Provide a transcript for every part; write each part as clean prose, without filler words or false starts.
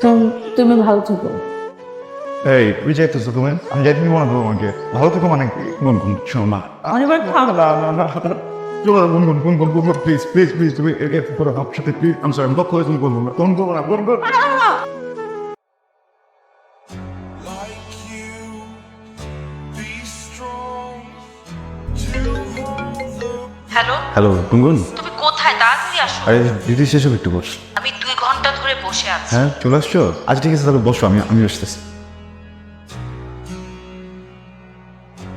তো তুমি ভালো থেকো। এই তুই যাইতেছো তুমি? আমি যাইতে দিব না তো তোমাকে। ভালো থেকো মানে কি? গুনগুন শোনো না। অনেকবার খাও। গুনগুন প্লিজ প্লিজ প্লিজ তুমি এরকম করো আমার সাথে প্লিজ। আমি সরি আমি পক্ষ হয়ে তুমি করবো না। কোন করবো না গুনগুন। like you. Be strong to hold the hello, hello গুনগুন। তুমি কোথায়? তাড়াতাড়ি আসো। আরে দিদি শেষ হবে একটু বস। আমি 2 ঘন্টা ধরে বসে আছি। হ্যাঁ চলে আসছো? আচ্ছা ঠিক আছে তাহলে বসো আমি আসতেছি।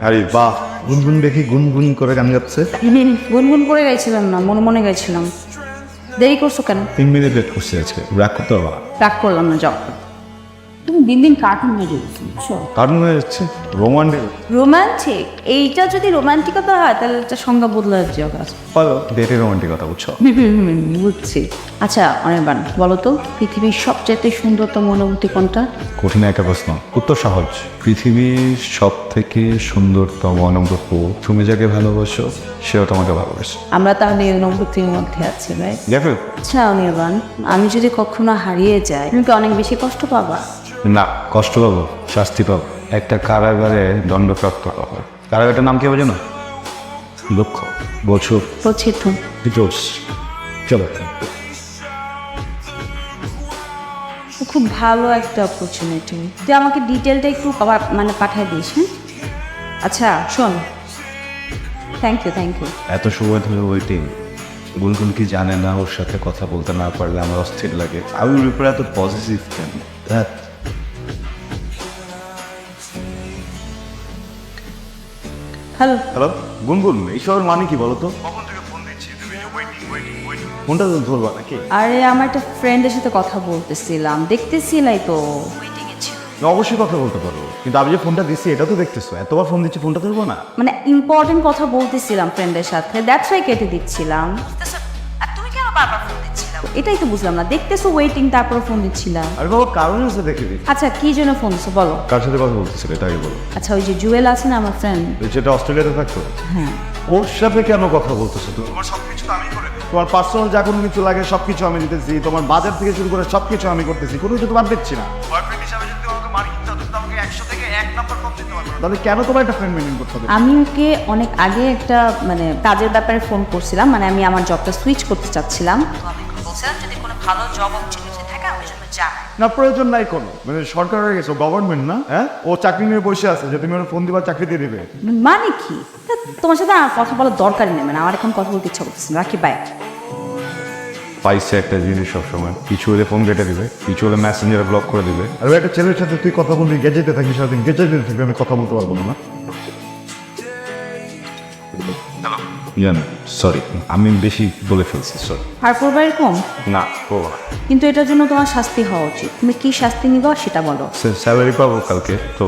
আরে বাহ গুনগুন দেখি গুনগুন করে গান গাচ্ছে। গুনগুন করে গাইছিলাম না, মনে মনে গাইছিলাম। দেরি করছো কেন? 3 মিনিট লেট করছে আজকে রাগ করতে পারবা না। রাগ করলাম না, যাও। তুমি দিন দিন কার্টুন হয়ে যাচ্ছো। কারণ হয়ে যাচ্ছে রোমান্টিক। রোমান্টিক, এইটা যদি রোমান্টিকতা হয় তাহলে একটা সংজ্ঞা বদলে যাচ্ছে। বলো ডেটে রোমান্টিকতা বুঝছো? বুঝছি। আচ্ছা অনির্বাণ, বলো তো পৃথিবীর সবচেয়ে সুন্দরতম অনুভূতি কোনটা? কঠিন একটা প্রশ্ন, উত্তর সহজ। পৃথিবীর সব থেকে সুন্দরতম অনুভূতি তুমি যাকে ভালোবাসো সেও তোমাকে ভালোবাসে। আমরা তাহলে এই অনুভূতির মধ্যে আছি, ভাই। দেখো আচ্ছা অনির্বাণ, আমি যদি কখনো হারিয়ে যাই তুমি কি অনেক বেশি কষ্ট পাবা? না, কষ্ট পাবো, শাস্তি পাবো, একটা কারাগারে দণ্ডপ্রাপ্ত হবে। কারাগারটার নাম কি হবে জানো? দুঃখ। বলছো বলছি তো। জোস। চলো খুব ভালো একটা অপরচুনিটি, তুই আমাকে ডিটেলটা একটু মানে পাঠিয়ে দিস। হ্যাঁ আচ্ছা শোন, থ্যাংক ইউ। এত সময় ধরে ওয়েটিং। গুনগুন কি জানে না ওর সাথে কথা বলতে না পারলে আমার অস্থির লাগে। আমি ওর উপরে এত পজিটিভ কেন? ধ্যাৎ। হ্যালো। হ্যালো গুনগুন, এইসবের মানে কি বলো তো? ফোনটা তো ধরবা নাকি? আরে আমার একটা ফ্রেন্ডের সাথে কথা বলতেছিলাম, দেখতেছিলাই তো। অবশ্যই কথা বলতে পারবো, কিন্তু আমি যে ফোনটা দিচ্ছি এটা তো দেখতেছো। এতবার ফোন দিচ্ছি, ফোনটা ধরবো না? মানে ইম্পর্টেন্ট কথা বলতেছিলাম ফ্রেন্ডের সাথে, দ্যাটস ওয়াই কেটে দিচ্ছিলাম। আর তুমি কেন বারবার ফোন দিচ্ছিলে? এটাই তো বুঝলাম না, দেখতেছো ওয়েটিং তারপর ফোন দিচ্ছিলাম। আরে বাবা কারণ আছে দেখে দিচ্ছি। আচ্ছা কি জন্য ফোন দিচ্ছো বলো? কার সাথে কথা বলতেছিল এটাই বলো। আচ্ছা ওই যে জুয়েল আছে না আমার ফ্রেন্ড। যেটা অস্ট্রেলিয়াতে থাকতো, হ্যাঁ ওর সাথে কেন কথা বলতেছো তুমি? তোমার সবকিছু তো আমি করে দিই। তোমার পার্সোনাল যা কোনো কিছু লাগে সবকিছু আমি দিতেছি। তোমার বাজার থেকে শুরু করে সবকিছু আমি করতেছি, কোনো কিছু তো বাদ দিচ্ছি না। বয়ফ্রেন্ড হিসাবে যদি আমাকে মারি দিতে হতো তাহলে 100 থেকে 1 নাম্বার কম দিতে পারবো। তাহলে কেন তোমার একটা ফ্রেন্ড মেনটেন করতে হবে? আমি ওকে অনেক আগে একটা মানে কাজের ব্যাপারে ফোন করছিলাম, মানে আমি আমার জবটা সুইচ করতে চাচ্ছিলাম। তো আমি বলছিলাম যদি কোনো ভালো জব অপরচুনিটি থাকে আমার জন্য জানাই। না প্রয়োজন নাই কোনো, মানে সরকার হয়ে গেছে, গভর্নমেন্ট না। হ্যাঁ ও চাকরি নিয়ে বসে আছে যে তুমি ওর ফোন দিবা চাকরি দিয়ে দিবে। মানে কি? তা তোমার সাথে আর কথা বলার দরকারই নেই, মানে আমার এখন কথা বলতে ইচ্ছা করতেছে না। রাখি, বাই। পাইছে একটা জিনিস সবসময়, কিছু হলে ফোন কেটে দিবে, কিছু হলে মেসেঞ্জারে ব্লক করে দিবে। আর একটা ছেলের সাথে তুই কথা বলবি, গেজেতে থাকিস, সারাদিন গেজেতে থাকবি, আমি কথা বলতে পারবো না। জান সরি, আমি বেশি বলে ফেলছি, সরি। আর করবা এরকম? না ও কিন্তু এটার জন্য তোমার শাস্তি হওয়া উচিত। তুমি কি শাস্তি নিবা সেটা বলো। স্যালারি পাবো কালকে তো,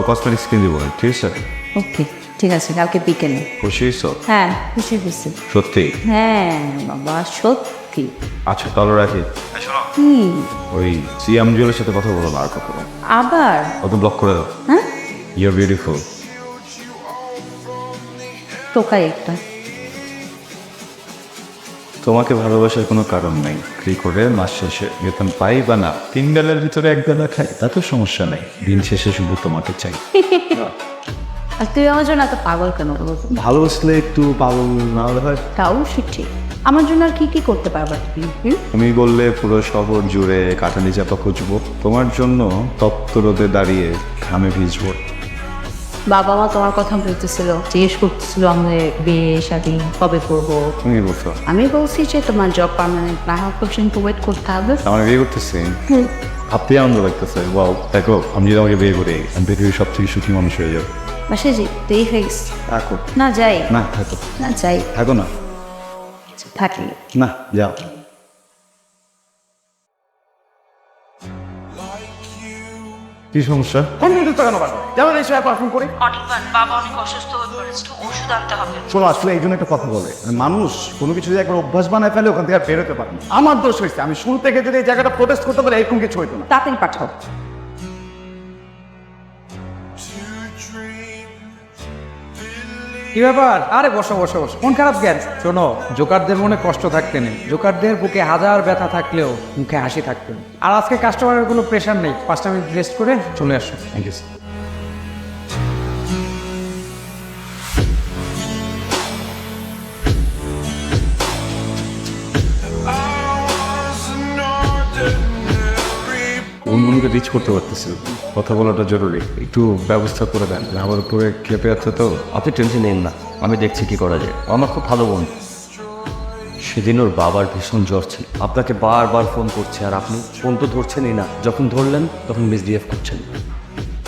কসমেটিক্স কিনে দিব, ঠিক আছে? ওকে ঠিক আছে, কালকে বিকেলে। খুশি হয়েছ? হ্যাঁ খুশি হয়েছি। সত্যি? হ্যাঁ বাবা সত্যি। আচ্ছা তাহলে রাখি। কি? ওই সিএম জুয়েলের সাথে কথা বলো না আর কখনো। আবার? অত ব্লক করে দাও। হ্যাঁ ইউর বিউটিফুল। টোকাই একটা। তোমাকে ভালোবাসার কোনো কারণ নেই। কি করে মাস শেষে বেতন পাই বা না, 3 বেলার ভিতরে 1 বেলা খাই তাতে সমস্যা নেই। দিন শেষে শুধু তোমাকে চাই। আর তুই আমার জন্য এত পাগল কেন বলো তো? ভালোবাসলে একটু পাগল না হলে হয়? তাও ঠিক। আমার জন্য আর কি কি করতে পারবা তুমি? তুমি বললে পুরো শহর জুড়ে কাটালি চাপা খুঁজবো, তোমার জন্য তপ্ত রোদে দাঁড়িয়ে ঘামে ভিজবো। বাবা মা তোমার কথা বলতেছিল, জিজ্ঞেস করতেছিল আমাদের বিয়ে শাদী কবে করবো। তুমি বলছো আমি বলছি যে তোমার জব পার্মানেন্ট না হওয়া পর্যন্ত ওয়েট করতে হবে। আমার বিয়ে করতেছি, ভাবতেই আনন্দ লাগতেছে। ওয়াও দেখো, আমি যদি আমাকে বিয়ে করি আমি পৃথিবীর সব থেকে সুখী মানুষ হয়ে যাবো। বাসাজি দেরি হয়ে গেছে, থাকো। না যাই। না থাকো। না যাই। থাকো না। থাকি। না যাও। কি সমস্যা? অনির্বাণ, বাবা অনেক অসুস্থ হয়ে পড়েছে, একটু ওষুধ আনতে হবে। শোনো আসলে এই জন্য একটা কথা বলে, মানুষ কোনো কিছু যদি একবার অভ্যাস বানায় ফেলে ওখান থেকে আর বেরোতে পারে না। আমার দোষ হয়েছে, আমি শুরু থেকে যদি এই জায়গাটা প্রোটেস্ট করতে পারি এরকম কিছু হইতো না। তাড়াতাড়ি পাঠাও। to dream, believe কি ব্যাপার? আরে বসো বসো বসো, মন খারাপ কেন? শোনো, জোকারদের মনে কষ্ট থাকতে নেই, জোকারদের বুকে হাজার ব্যথা থাকলেও মুখে হাসি থাকতে নেই। আর আজকে কাস্টমারের কোনো প্রেশার নেই, 5টা মিনিট রেস্ট করে চলে আসো। Thank you. অন্যকে রিচ করতে পারতেছি না। কথা বলাটা জরুরি, একটু ব্যবস্থা করে দেন। আমার উপরে খেপে আছে তো। আপনি টেনশন নিন না, আমি দেখছি কি করা যায়। আমার খুব ভালো বন্ধু, সেদিন ওর বাবার ভীষণ জ্বর ছিল, আপনাকে বারবার ফোন করছে আর আপনি ফোন তো ধরছেনই না। যখন ধরলেন তখন মিসবিহেভ করছেন।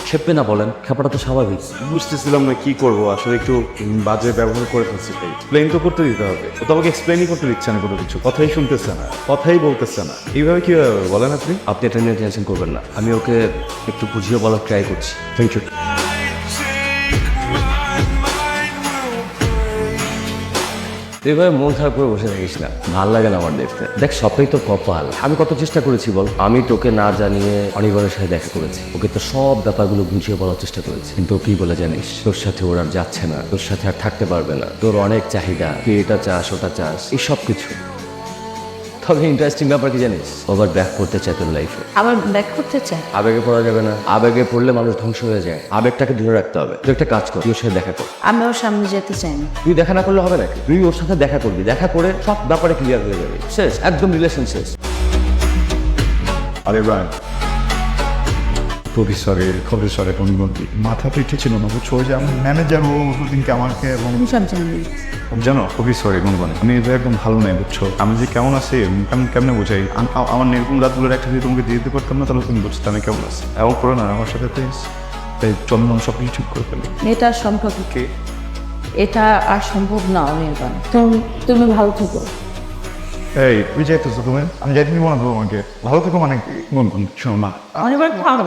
খেপবে না বলেন, খেপাটা তো স্বাভাবিক। বুঝতেছিলাম না কি করব, আসলে একটু বাজে ব্যবহার করে ফেলছি। এক্সপ্লেইন তো করতে দিতে হবে, ও তো আমাকে এক্সপ্লেইনই করতে দিচ্ছে না, কোনো কিছু কথাই শুনতেছে না, কথাই বলতেছে না। এইভাবে কীভাবে বলেন আপনি? আপনি এটা নিয়ে টেনশন করবেন না, আমি ওকে একটু বুঝিয়ে বলার ট্রাই করছি। Thank you. তুই এভাবে মন খারাপ করে বসে থাকিস না, ভাল লাগে না আমার দেখতে। দেখ, সবটাই তো কপাল। আমি কত চেষ্টা করেছি বল, আমি তোকে না জানিয়ে অনিবারের সাথে দেখা করেছি, ওকে তো সব ব্যাপারগুলো বুঝিয়ে বলার চেষ্টা করেছি, কিন্তু ও কি বলে জানিস, তোর সাথে ওর আর যাচ্ছে না, তোর সাথে আর থাকতে পারবে না, তোর অনেক চাহিদা, তুই এটা চাস ওটা চাস, এই সব কিছু। তবে ইন্টারেস্টিং ব্যাপার কি জানিস, ওভার ব্যাক করতে চায় তোর লাইফে। আবার ব্যাক করতে চাই? আবেগে পড়া যাবে না, আবেগে পড়লে মানুষ ধ্বংস হয়ে যায়। আবেগটাকে ধরে রাখতে হবে। তুই একটা কাজ কর, তুই ওর সাথে দেখা কর। আমি ওর সামনে যেতে চাই না। তুই দেখা না করলে হবে নাকি? তুই ওর সাথে দেখা করবি, দেখা করে সব ব্যাপারে ক্লিয়ার হয়ে যাবে, শেষ, একদম রিলেশন শেষ। আরে ব্রায়ান, প্রফেসরের অনুমতি মাথা পিঠে ছিল না বুঝছো, ওই যে আমার ম্যানেজার ও দিনকে আমাকে এবং আমি সব জানি। জানো, খুবই সরি গুনগুনে, আমি এটা একদম ভালো নাই বুঝছো। আমি যে কেমন আছি আমি কেমনে বোঝাই? আমার নির্গুণ রাতগুলোর একটা যদি তোমাকে দিয়ে দিতে পারতাম না, তাহলে তুমি বুঝতে আমি কেমন আছি। এমন করো না আমার সাথে প্লিজ। তাই চন্দন সব কিছু ঠিক করে ফেলি। এটা সম্ভব কি? এটা আর সম্ভব না অনির্বাণ। তুমি ভালো থেকো। এই তুই যাইতেছো তুমি? আমি যাইতে দিব না তো আমাকে। ভালো থেকো মানে কি? গুনগুন শোনো না। অনির্বাণ থাক।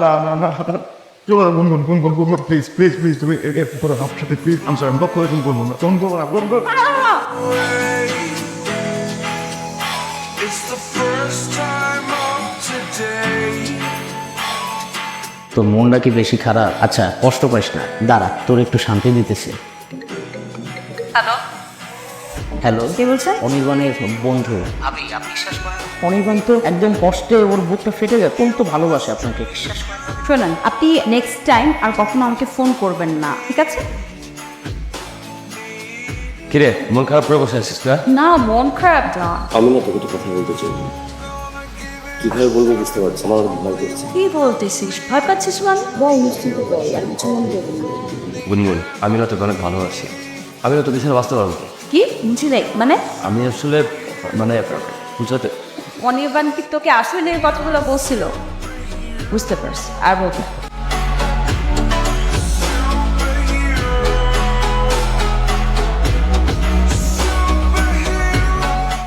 গুনগুন প্লিজ প্লিজ প্লিজ তুমি একটু করো আমার সাথে প্লিজ। আমি সরি, আমি বক করে তুমি বলবো না, তুমি বলবো না, গুনগুন। It's the first time of today. তোর মনটা কি বেশি খারাপ? আচ্ছা, কষ্ট পাইস না, দাঁড়া, তোর একটু শান্তি দিতেছে। হ্যালো, হ্যালো, কে বলছেন? অনির্বাণের বন্ধু। আপনি বিশ্বাস করেন? অনির্বাণ তো একদম কষ্টে ওর বুকটা ফেটে যায়, কোন তো ভালোবাসে আপনাকে। শোনেন, আপনি নেক্সট টাইম আর কখনো আমাকে ফোন করবেন না, ঠিক আছে? কিরে, মন খারাপ করে বসে আছিস না? না, মন খারাপ না। আমি না তোকে একটু কথা বলতে চাই। কিভাবে বলবো বুঝতে পারছি, আমার অনেক ভয় করছে। কি বলতেছিস? ভয় পাচ্ছিস মানে? বল, নিশ্চিন্ত বল, আর কিছু মনে করবি না। গুনগুন, আমি না তোকে অনেক ভালোবাসি। আমি না তোকে ছাড়া বাঁচতে পারবো না। কি বুঝি নাই মানে? আমি আসলে মানে বুঝাতে অনির্বাণ কি তোকে আসলে এই কথাগুলো বলছিল? বুঝতে পারছি, আর বলতে।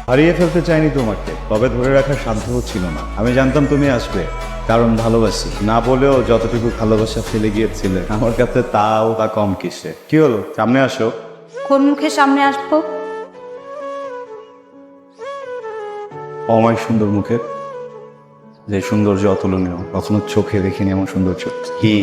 হারিয়ে ফেলতে চাইনি তোমাকে, তবে ধরে রাখার সাধ্য ছিল না। আমি জানতাম তুমি আসবে, কারণ ভালোবাসি। না বলেও যতটুকু ভালোবাসা ফেলে গিয়েছিলে আমার কাছে তাও তা কম কিসে। কি হলো, সামনে আসো। কোন মুখে সামনে আসবো? অমায় সুন্দর মুখে, যে সৌন্দর্য অতুলনীয়, কখনো চোখে দেখিনি এমন সৌন্দর্য। কি